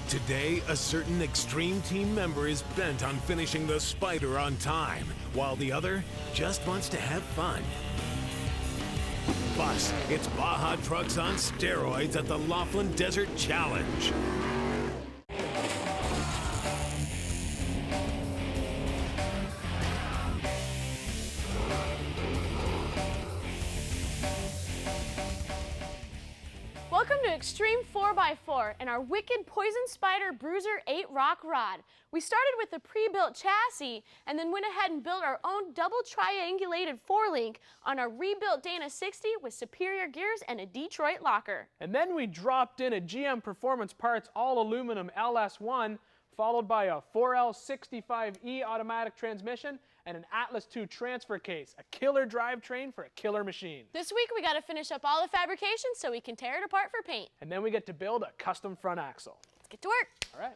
Today, a certain Xtreme team member is bent on finishing the Spyder on time, while the other just wants to have fun. Plus, it's Baja trucks on steroids at the Laughlin Desert Challenge. Welcome to Xtreme 4x4 and our wicked Poison Spyder Bruiser 8 rock rod. We started with a pre-built chassis and then went ahead and built our own double triangulated four-link on our rebuilt Dana 60 with superior gears and a Detroit locker. And then we dropped in a GM Performance Parts all-aluminum LS1, followed by a 4L65E automatic transmission and an Atlas II transfer case, a killer drivetrain for a killer machine. This week we got to finish up all the fabrication so we can tear it apart for paint. And then we get to build a custom front axle. Let's get to work. All right.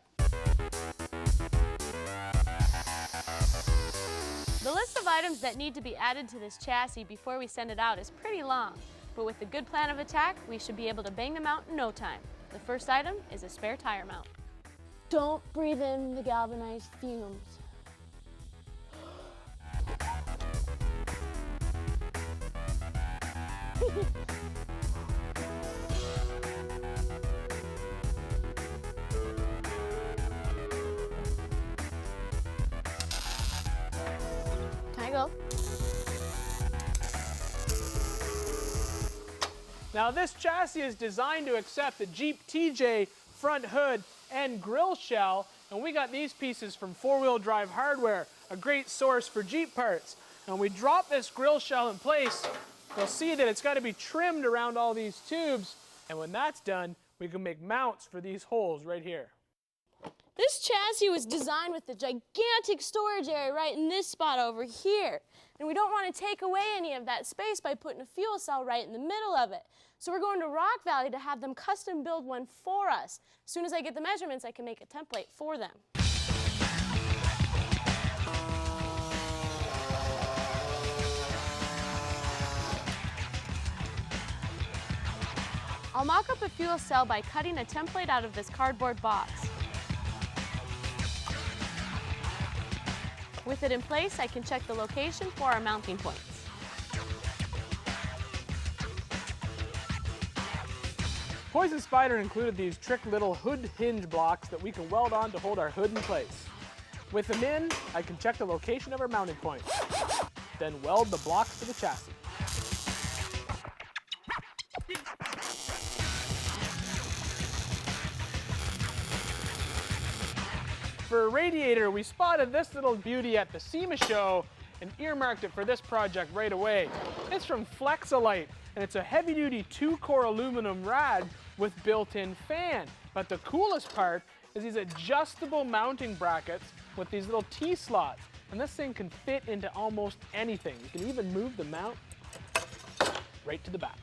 The list of items that need to be added to this chassis before we send it out is pretty long, but with a good plan of attack, we should be able to bang them out in no time. The first item is a spare tire mount. Don't breathe in the galvanized fumes. Can I go? Now this chassis is designed to accept the Jeep TJ front hood and grill shell, and we got these pieces from 4-Wheel Drive Hardware, a great source for Jeep parts. And when we drop this grill shell in place, you'll see that it's got to be trimmed around all these tubes, and when that's done, we can make mounts for these holes right here. This chassis was designed with a gigantic storage area right in this spot over here. And we don't want to take away any of that space by putting a fuel cell right in the middle of it. So we're going to Rock Valley to have them custom build one for us. As soon as I get the measurements, I can make a template for them. I'll mock up a fuel cell by cutting a template out of this cardboard box. With it in place, I can check the location for our mounting points. Poison Spyder included these trick little hood hinge blocks that we can weld on to hold our hood in place. With them in, I can check the location of our mounting points, then weld the blocks to the chassis. For a radiator, we spotted this little beauty at the SEMA show and earmarked it for this project right away. It's from Flexolite, and it's a heavy-duty 2-core aluminum rad with built-in fan. But the coolest part is these adjustable mounting brackets with these little T-slots, and this thing can fit into almost anything. You can even move the mount right to the back.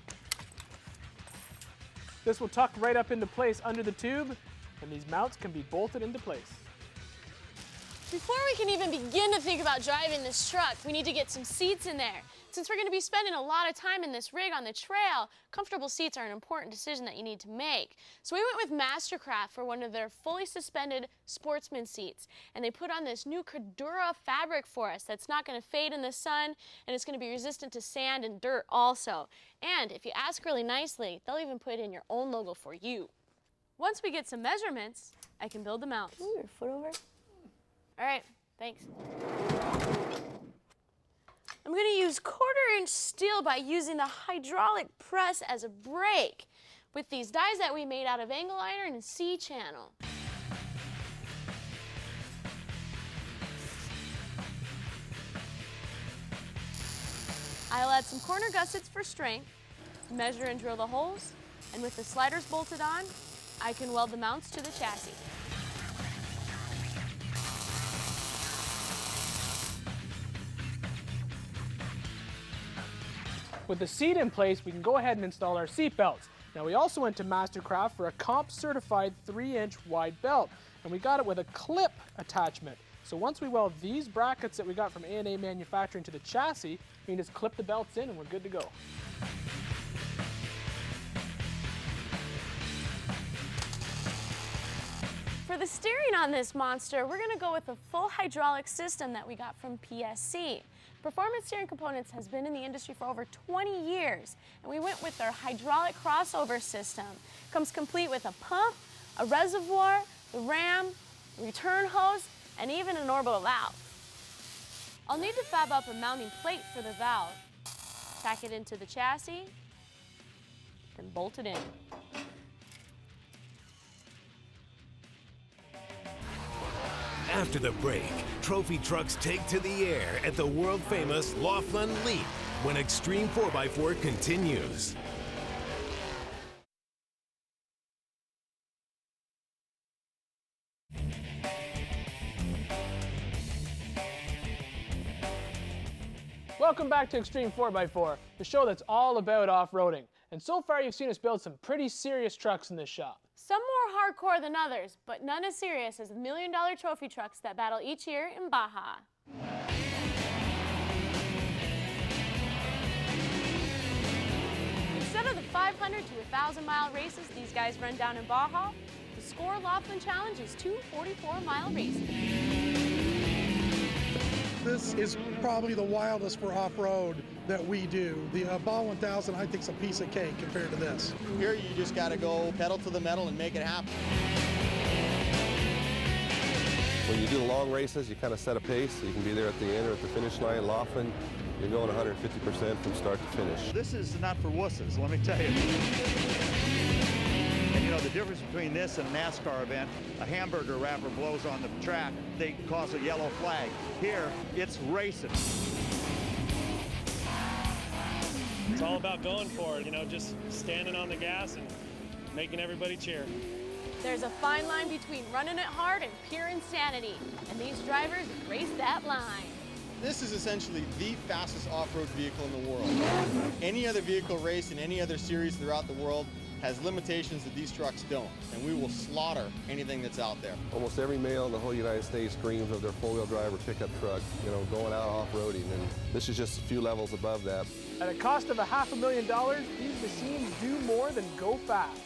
This will tuck right up into place under the tube, and these mounts can be bolted into place. Before we can even begin to think about driving this truck, we need to get some seats in there. Since we're going to be spending a lot of time in this rig on the trail, comfortable seats are an important decision that you need to make. So we went with Mastercraft for one of their fully suspended sportsman seats. And they put on this new Cordura fabric for us that's not going to fade in the sun, and it's going to be resistant to sand and dirt also. And if you ask really nicely, they'll even put in your own logo for you. Once we get some measurements, I can build them out. Move your foot over. All right, thanks. I'm going to use 1/4-inch steel by using the hydraulic press as a brake with these dies that we made out of angle iron and C-channel. I'll add some corner gussets for strength, measure and drill the holes, and with the sliders bolted on, I can weld the mounts to the chassis. With the seat in place, we can go ahead and install our seat belts. Now we also went to Mastercraft for a comp certified 3-inch wide belt, and we got it with a clip attachment. So once we weld these brackets that we got from A&A Manufacturing to the chassis, we can just clip the belts in and we're good to go. For the steering on this monster, we're going to go with a full hydraulic system that we got from PSC. Performance steering components has been in the industry for over 20 years, and we went with their hydraulic crossover system. Comes complete with a pump, a reservoir, the ram, return hose, and even an orbital valve. I'll need to fab up a mounting plate for the valve, tack it into the chassis, then bolt it in. After the break, trophy trucks take to the air at the world-famous Laughlin Leap when Xtreme 4x4 continues. Welcome back to Xtreme 4x4, the show that's all about off-roading. And so far you've seen us build some pretty serious trucks in this shop. Some more hardcore than others, but none as serious as the $1 million trophy trucks that battle each year in Baja. Instead of the 500 to 1,000-mile races these guys run down in Baja, the Score Laughlin Challenge is 2 44-mile races. This is probably the wildest for off-road that we do. The Baja 1000, I think, is a piece of cake compared to this. Here you just got to go pedal to the metal and make it happen. When you do the long races, you kind of set a pace so you can be there at the end or at the finish line. Laughlin, you're going 150% from start to finish. This is not for wusses, let me tell you. And you know, the difference between this and a NASCAR event, a hamburger wrapper blows on the track, they cause a yellow flag. Here, it's racing. It's all about going for it, you know, just standing on the gas and making everybody cheer. There's a fine line between running it hard and pure insanity, and these drivers race that line. This is essentially the fastest off-road vehicle in the world. Any other vehicle race in any other series throughout the world has limitations that these trucks don't, and we will slaughter anything that's out there. Almost every male in the whole United States dreams of their four-wheel drive or pickup truck, you know, going out off-roading, and this is just a few levels above that. At a cost of $500,000, these machines do more than go fast.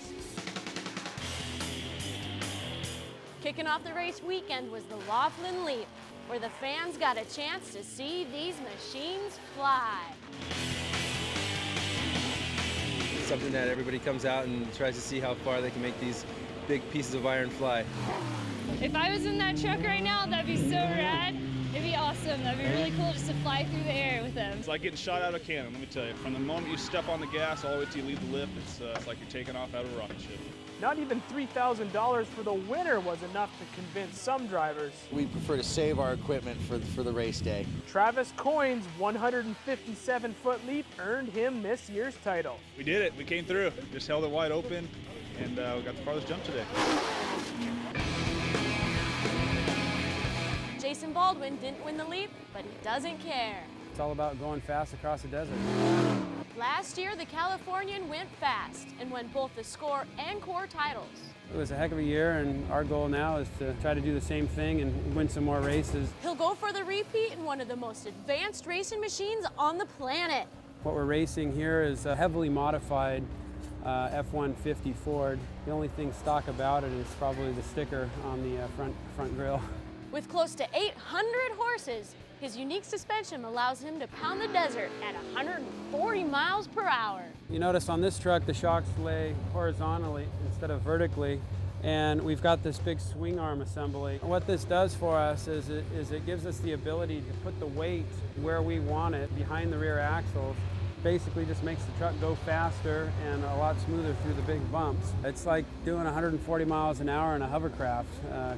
Kicking off the race weekend was the Laughlin Leap, where the fans got a chance to see these machines fly. It's something that everybody comes out and tries to see how far they can make these big pieces of iron fly. If I was in that truck right now, that'd be so rad. It'd be awesome. That'd be really cool just to fly through the air with them. It's like getting shot out of a cannon, let me tell you. From the moment you step on the gas all the way till you leave the lift, it's like you're taking off out of a rocket ship. Not even $3,000 for the winner was enough to convince some drivers. We prefer to save our equipment for the race day. Travis Coyne's 157-foot leap earned him this year's title. We did it, we came through. Just held it wide open, and we got the farthest jump today. Jason Baldwin didn't win the leap, but he doesn't care. It's all about going fast across the desert. Last year, the Californian went fast and won both the Score and Core titles. It was a heck of a year, and our goal now is to try to do the same thing and win some more races. He'll go for the repeat in one of the most advanced racing machines on the planet. What we're racing here is a heavily modified F-150 Ford. The only thing stock about it is probably the sticker on the front grille. With close to 800 horses, his unique suspension allows him to pound the desert at 140 miles per hour. You notice on this truck the shocks lay horizontally instead of vertically, and we've got this big swing arm assembly. What this does for us is it gives us the ability to put the weight where we want it behind the rear axles. Basically just makes the truck go faster and a lot smoother through the big bumps. It's like doing 140 miles an hour in a hovercraft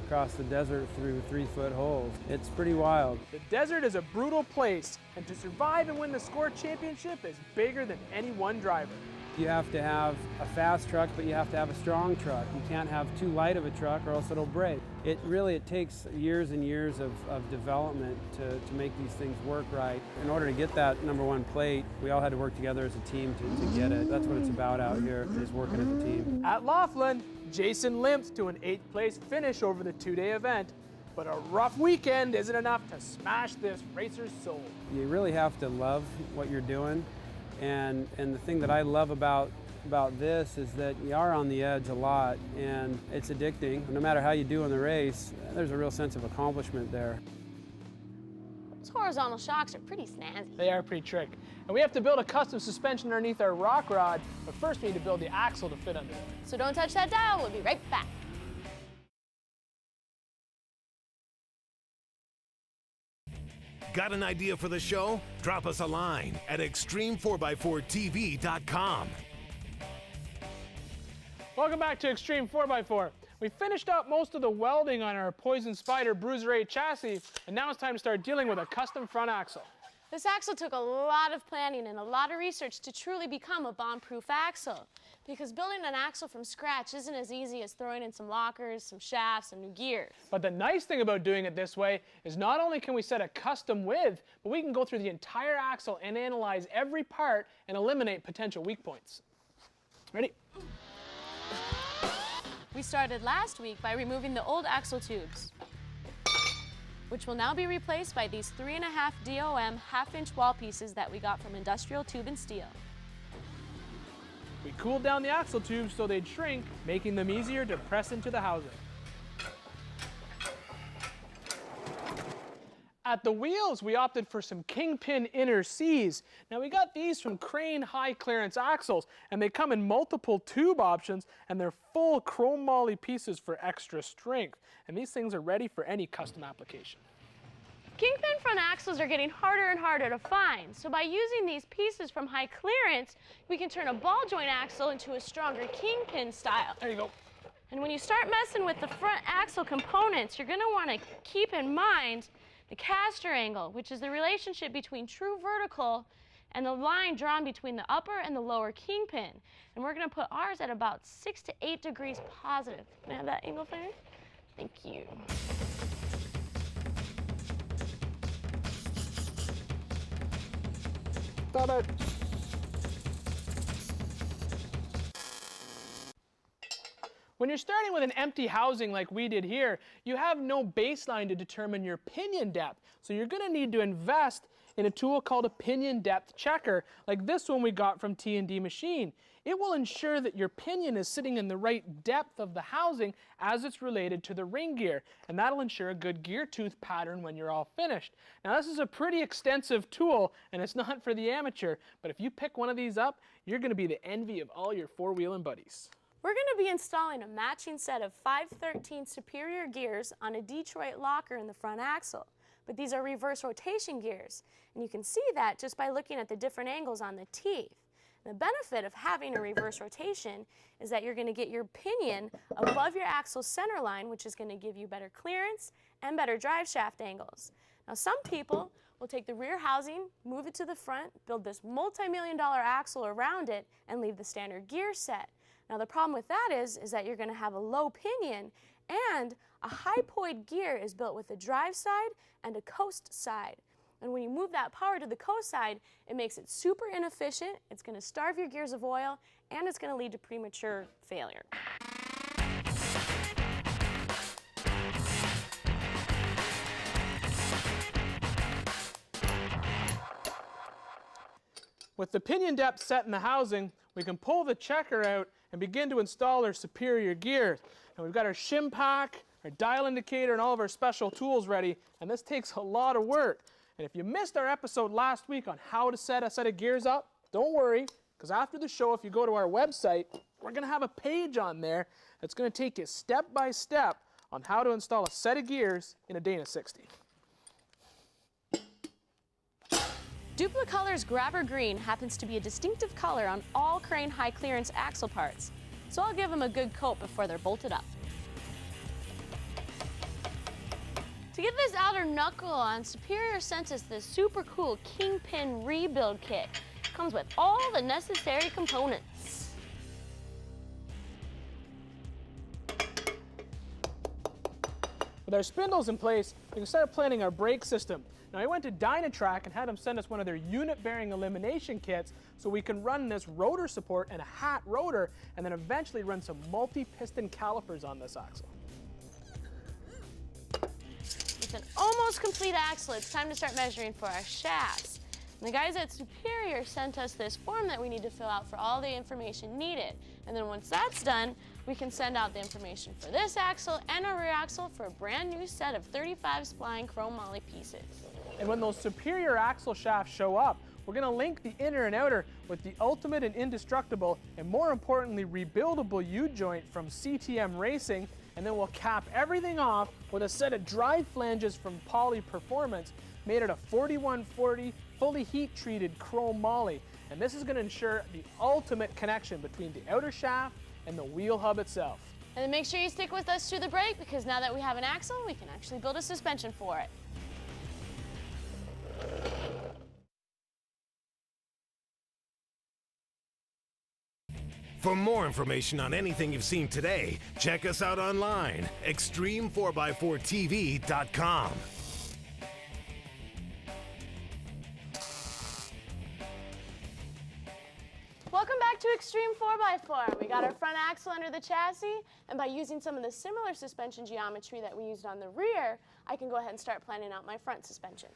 across the desert through 3-foot holes. It's pretty wild. The desert is a brutal place, and to survive and win the Score Championship is bigger than any one driver. You have to have a fast truck, but you have to have a strong truck. You can't have too light of a truck or else it'll break. It takes years and years of development to make these things work right. In order to get that #1 plate, we all had to work together as a team to get it. That's what it's about out here, is working as a team. At Laughlin, Jason limped to an 8th place finish over the 2-day event, but a rough weekend isn't enough to smash this racer's soul. You really have to love what you're doing. And the thing that I love about about this is that you are on the edge a lot, and it's addicting. No matter how you do in the race, there's a real sense of accomplishment there. Those horizontal shocks are pretty snazzy. They are pretty trick. And we have to build a custom suspension underneath our rock rod, but first we need to build the axle to fit under it. So don't touch that dial, we'll be right back. Got an idea for the show? Drop us a line at Xtreme4x4TV.com. Welcome back to Xtreme 4x4. We finished up most of the welding on our Poison Spyder Bruiser 8 chassis, and now it's time to start dealing with a custom front axle. This axle took a lot of planning and a lot of research to truly become a bomb-proof axle. Because building an axle from scratch isn't as easy as throwing in some lockers, some shafts, and new gears. But the nice thing about doing it this way is not only can we set a custom width, but we can go through the entire axle and analyze every part and eliminate potential weak points. Ready? We started last week by removing the old axle tubes, which will now be replaced by these 3.5 DOM half-inch wall pieces that we got from Industrial Tube and Steel. We cooled down the axle tubes so they'd shrink, making them easier to press into the housing. At the wheels, we opted for some Kingpin inner Cs. Now we got these from Crane high clearance axles, and they come in multiple tube options, and they're full chrome moly pieces for extra strength. And these things are ready for any custom application. Kingpin front axles are getting harder and harder to find, so by using these pieces from high clearance, we can turn a ball joint axle into a stronger Kingpin style. There you go. And when you start messing with the front axle components, you're going to want to keep in mind the caster angle, which is the relationship between true vertical and the line drawn between the upper and the lower Kingpin. And we're going to put ours at about 6 to 8 degrees positive. Can I have that angle for you? Thank you. Stop it. When you're starting with an empty housing like we did here, you have no baseline to determine your pinion depth. So you're going to need to invest in a tool called a pinion depth checker, like this one we got from T&D Machine. It will ensure that your pinion is sitting in the right depth of the housing as it's related to the ring gear, and that'll ensure a good gear tooth pattern when you're all finished. Now this is a pretty extensive tool, and it's not for the amateur, but if you pick one of these up, you're going to be the envy of all your four-wheeling buddies. We're going to be installing a matching set of 513 superior gears on a Detroit locker in the front axle. But these are reverse rotation gears, and you can see that just by looking at the different angles on the teeth. The benefit of having a reverse rotation is that you're going to get your pinion above your axle center line, which is going to give you better clearance and better drive shaft angles. Now some people will take the rear housing, move it to the front, build this multi-million-dollar axle around it, and leave the standard gear set. Now the problem with that is that you're going to have a low pinion, and a hypoid gear is built with a drive side and a coast side. And when you move that power to the coast side, it makes it super inefficient, it's going to starve your gears of oil, and it's going to lead to premature failure. With the pinion depth set in the housing, we can pull the checker out and begin to install our superior gears. And we've got our shim pack, our dial indicator, and all of our special tools ready, and this takes a lot of work. And if you missed our episode last week on how to set a set of gears up, don't worry, because after the show, if you go to our website, we're going to have a page on there that's going to take you step by step on how to install a set of gears in a Dana 60. Duplicolor's Grabber Green happens to be a distinctive color on all Crane high clearance axle parts, so I'll give them a good coat before they're bolted up. To get this outer knuckle on, Superior sent us this super cool Kingpin rebuild kit. It comes with all the necessary components. With our spindles in place, we can start planning our brake system. Now I went to Dynatrack and had them send us one of their unit bearing elimination kits so we can run this rotor support and a hat rotor, and then eventually run some multi-piston calipers on this axle. With an almost complete axle, it's time to start measuring for our shafts. And the guys at Superior sent us this form that we need to fill out for all the information needed. And then once that's done, we can send out the information for this axle and our rear axle for a brand new set of 35 spline chrome moly pieces. And when those Superior axle shafts show up, we're going to link the inner and outer with the ultimate and indestructible, and more importantly, rebuildable U-joint from CTM Racing, and then we'll cap everything off with a set of drive flanges from Poly Performance made out of 4140 fully heat-treated chrome moly. And this is going to ensure the ultimate connection between the outer shaft and the wheel hub itself. And then make sure you stick with us through the break, because now that we have an axle, we can actually build a suspension for it. For more information on anything you've seen today, check us out online, Xtreme4x4TV.com. Welcome back to Xtreme 4x4. We got our front axle under the chassis, and by using some of the similar suspension geometry that we used on the rear, I can go ahead and start planning out my front suspension.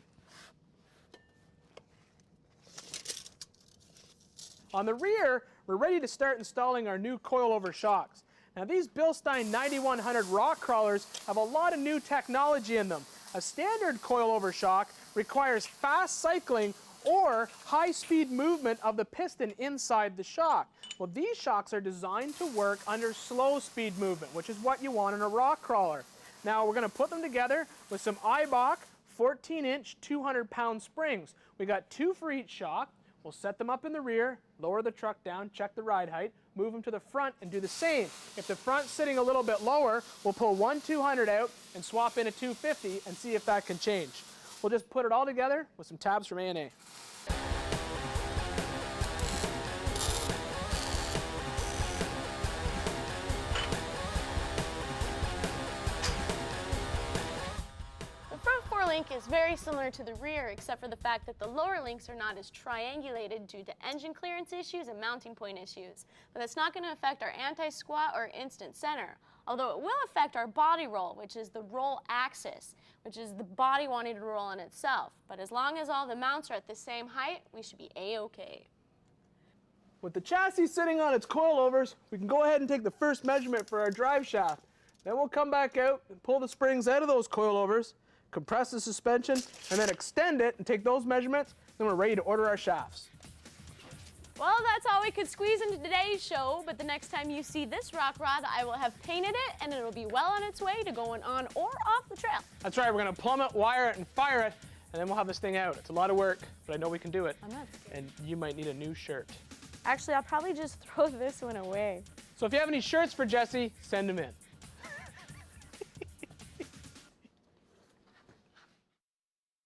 On the rear, we're ready to start installing our new coilover shocks. Now these Bilstein 9100 rock crawlers have a lot of new technology in them. A standard coilover shock requires fast cycling or high-speed movement of the piston inside the shock. Well, these shocks are designed to work under slow-speed movement, which is what you want in a rock crawler. Now we're going to put them together with some Eibach 14-inch 200-pound springs. We got 2 for each shock. We'll set them up in the rear, lower the truck down, check the ride height, move them to the front and do the same. If the front's sitting a little bit lower, we'll pull one 200 out and swap in a 250 and see if that can change. We'll just put it all together with some tabs from A&A. Link is very similar to the rear, except for the fact that the lower links are not as triangulated due to engine clearance issues and mounting point issues. But that's not going to affect our anti-squat or instant center, although it will affect our body roll, which is the roll axis, which is the body wanting to roll on itself. But as long as all the mounts are at the same height, we should be A-OK. With the chassis sitting on its coilovers, we can go ahead and take the first measurement for our drive shaft. Then we'll come back out and pull the springs out of those coilovers, compress the suspension, and then extend it and take those measurements, then we're ready to order our shafts. Well, that's all we could squeeze into today's show, but the next time you see this rock rod, I will have painted it, and it'll be well on its way to going on or off the trail. That's right, we're gonna plumb it, wire it, and fire it, and then we'll have this thing out. It's a lot of work, but I know we can do it. I'm not scared. And you might need a new shirt. Actually, I'll probably just throw this one away. So if you have any shirts for Jesse, send them in.